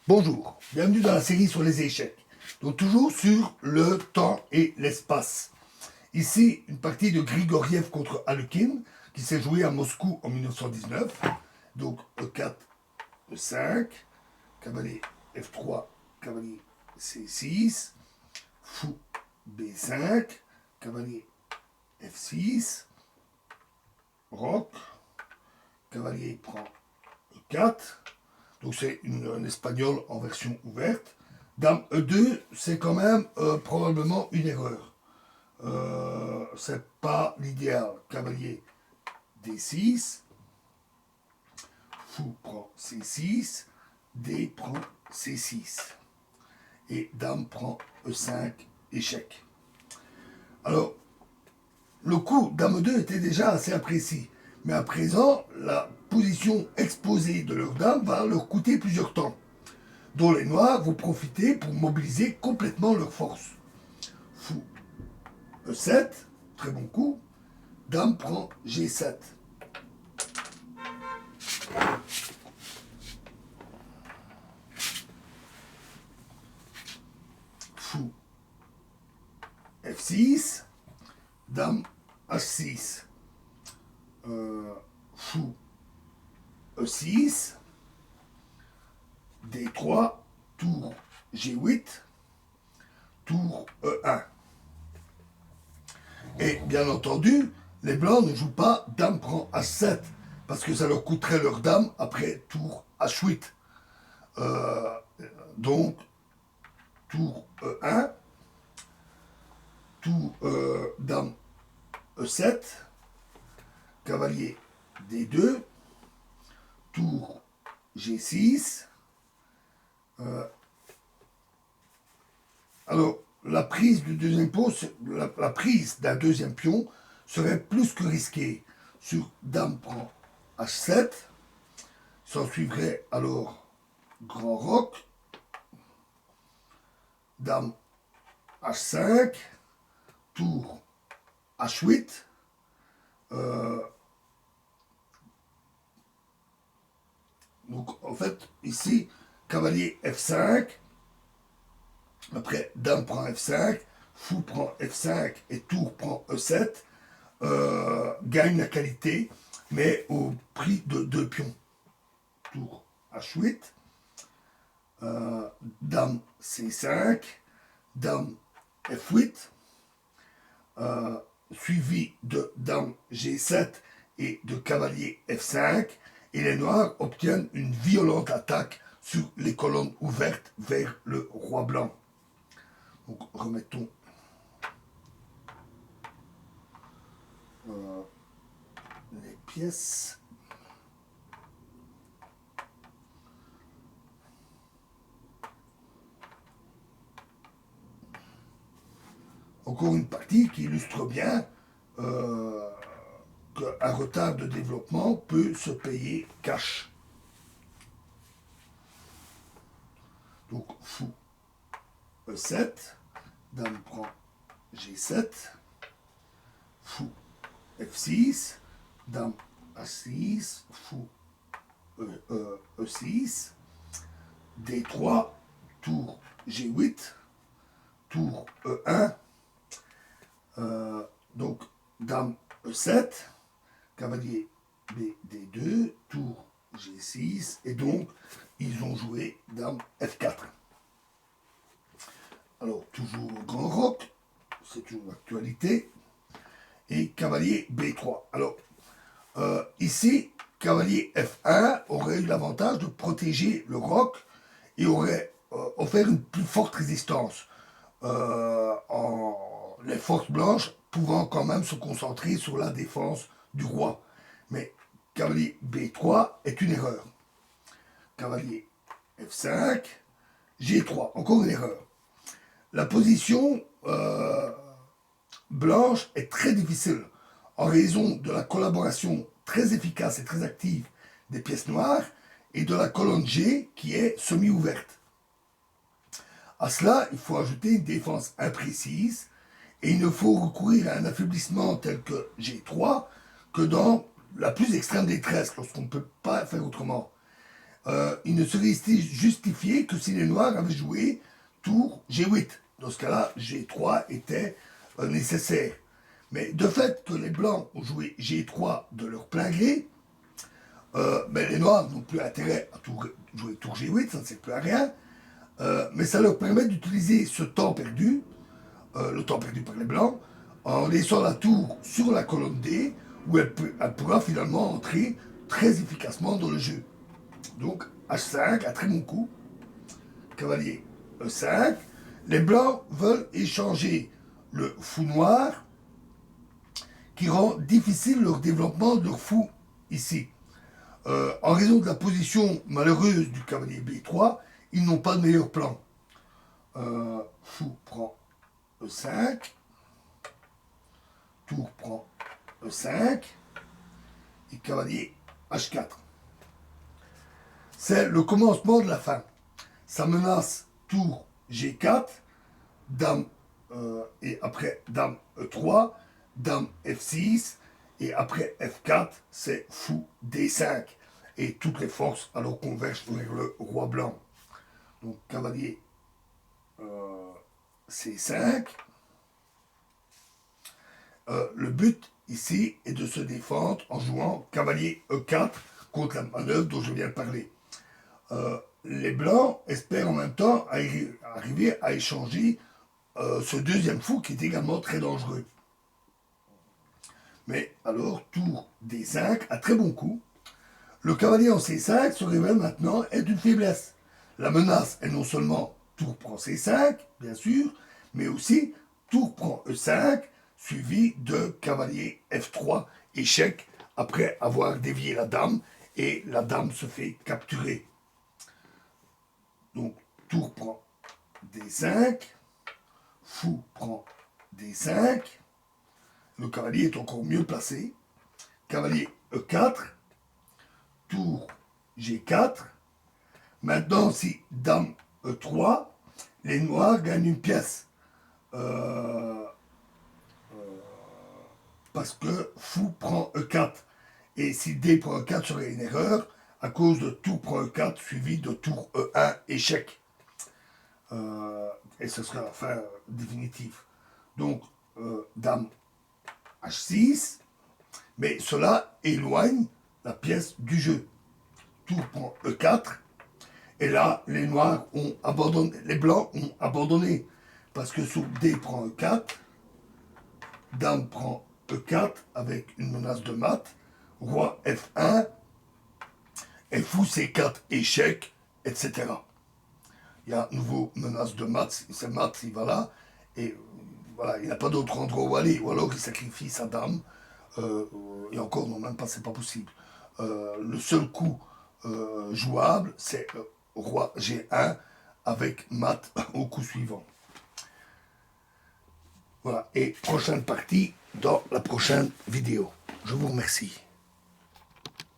Bonjour, bienvenue dans la série sur les échecs. Donc toujours sur le temps et l'espace. Ici, une partie de Grigoriev contre Alekhine qui s'est jouée à Moscou en 1919. Donc E4, E5, cavalier F3, cavalier C6, fou B5, cavalier F6, roc, cavalier prend E4. Donc c'est un espagnol en version ouverte. Dame E2, c'est quand même probablement une erreur. C'est pas l'idéal. Cavalier D6, fou prend C6, D prend C6. Et Dame prend E5, échec. Alors, le coup Dame 2 était déjà assez imprécis. Mais à présent, la position exposée de leur dame va leur coûter plusieurs temps, dont les noirs vont profiter pour mobiliser complètement leur force. Fou E7, très bon coup. Dame prend G7. Fou F6, Dame H6. Fou E6, D3, tour G8, tour E1. Et bien entendu, les blancs ne jouent pas Dame prend H7, parce que ça leur coûterait leur dame après tour H8. Euh, donc, tour E1, tour Dame E7, cavalier D2, tour G6. Alors, la prise du deuxième pion, la prise d'un deuxième pion serait plus que risquée. Sur Dame prend H7, s'en suivrait alors Grand Roc, Dame H5, tour H8, donc en fait ici cavalier F5, après Dame prend F5, fou prend F5 et tour prend E7, gagne la qualité, mais au prix de deux pions. Tour H8, Dame C5, Dame F8, suivi de Dame G7 et de cavalier F5, et les noirs obtiennent une violente attaque sur les colonnes ouvertes vers le roi blanc. Donc remettons les pièces. Encore une partie qui illustre bien qu'un retard de développement peut se payer cash. Donc fou E7, Dame prend G7, fou F6, Dame A6, fou E6, D3, tour G8, tour E1, donc Dame E7, cavalier BD2, tour G6, et donc ils ont joué Dame F4. Alors toujours Grand Roc, c'est une actualité, et cavalier B3. Alors ici, cavalier F1 aurait eu l'avantage de protéger le roc et aurait offert une plus forte résistance. Les forces blanches pouvant quand même se concentrer sur la défense du roi. Mais cavalier B3 est une erreur. Cavalier F5, G3, encore une erreur. La position blanche est très difficile en raison de la collaboration très efficace et très active des pièces noires et de la colonne G qui est semi-ouverte. À cela, il faut ajouter une défense imprécise et il ne faut recourir à un affaiblissement tel que G3 que dans la plus extrême détresse, lorsqu'on ne peut pas faire autrement. il ne serait justifié que si les noirs avaient joué tour G8. Dans ce cas-là, G3 était nécessaire. Mais de fait que les blancs ont joué G3 de leur plein gré, mais les noirs n'ont plus intérêt à jouer tour G8, ça ne sert plus à rien. Mais ça leur permet d'utiliser ce temps perdu, le temps perdu par les blancs, en laissant la tour sur la colonne D, où elle pourra finalement entrer très efficacement dans le jeu. Donc H5, un très bon coup. Cavalier E5. Les blancs veulent échanger le fou noir, qui rend difficile leur développement de leur fou ici. En raison de la position malheureuse du cavalier B3, ils n'ont pas de meilleur plan. Fou prend E5. Tour prend E5. Et cavalier H4. C'est le commencement de la fin. Ça menace tour G4, dame et après dame E3, dame F6, et après F4, c'est fou D5. Et toutes les forces alors convergent vers le roi blanc. Donc cavalier C5. Le but ici est de se défendre en jouant cavalier E4 contre la manœuvre dont je viens de parler. Les blancs espèrent en même temps arriver à échanger ce deuxième fou qui est également très dangereux. Mais alors, tour D5, un très bon coup. Le cavalier en C5 se révèle maintenant être une faiblesse. La menace est non seulement tour prend C5, bien sûr, mais aussi tour prend E5, suivi de cavalier F3, échec, après avoir dévié la dame, et la dame se fait capturer. Donc, tour prend D5, fou prend D5, le cavalier est encore mieux placé, cavalier E4, tour G4, maintenant si dame E3, les noirs gagnent une pièce, parce que fou prend E4, et si D prend E4 serait une erreur, à cause de tour prend E4 suivi de tour E1 échec. Et ce sera la fin définitive. Donc, dame H6, mais cela éloigne la pièce du jeu. Tour prend E4, et là, les noirs ont abandonné, les blancs ont abandonné, parce que sur D prend E4, dame prend E4 avec une menace de mat, roi F1, et fou C4 échec, etc. Il y a nouveau menace de mat, c'est mat, il va là, et voilà, il n'a pas d'autre endroit où aller, ou alors il sacrifie sa dame, et encore, non, même pas, c'est pas possible. Le seul coup jouable, c'est roi G1 avec mat au coup suivant. Voilà, et prochaine partie dans la prochaine vidéo. Je vous remercie.